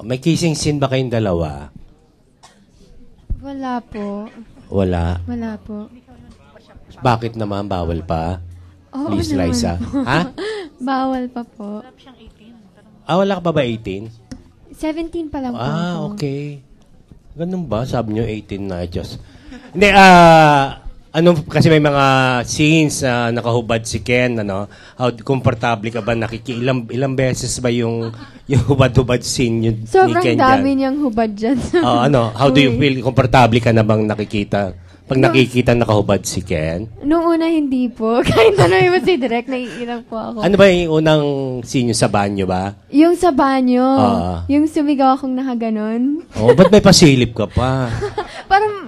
May kissing scene ba kayong dalawa? Wala po. Wala. Wala po. Bakit naman? Bawal pa? Oo Please, naman Liza. po. Ha? Bawal pa po. Wala ka pa ba 18? 17 pa lang po ako. Okay. Ganun ba? Sabi nyo 18 na just... Hindi, kasi may mga scenes na nakahubad si Ken, ano? How komportable ka ba ilang beses ba yung hubad-hubad scene yun ni Sobrang Ken dami dyan? niyang hubad dyan. How do you feel? Komportable ka na bang nakikita? Pag nakikita nakahubad si Ken? Noong una hindi po. Kahit ano yung si Direk, naiilang po ako. Ano ba yung unang scene yung sa banyo ba? Yung sa banyo. Yung sumigaw akong nakaganon. Oh, ba't may pasilip ka pa? Parang,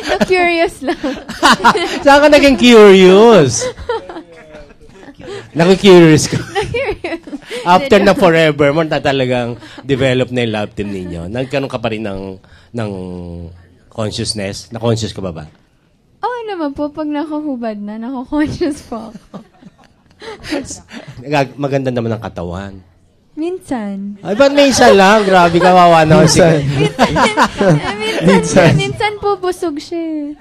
na-curious lang. Saan ka naging curious? Naki-curious ka. After na forever mo, na talagang develop na yung love team ninyo. Nagkaroon ka pa rin ng consciousness? Na-conscious ka ba ba? Oo naman po, pag nakahubad na, nako-conscious po ako. Maganda naman ang katawan. Minsan. Ay, ba't may isa lang? Grabe, kawawa na. Minsan po busog siya.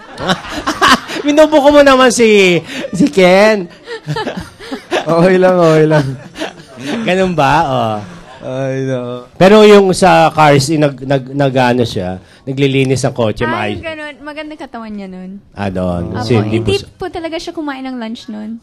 Minubuko mo naman si Ken. Okay lang. Ganun ba? Oh. Ay, no. Pero yung sa cars, nag-ano siya, naglilinis ng kotse, maayos. Ganun. Maganda katawan niya nun. Doon. Apo, hindi po talaga siya kumain ng lunch nun.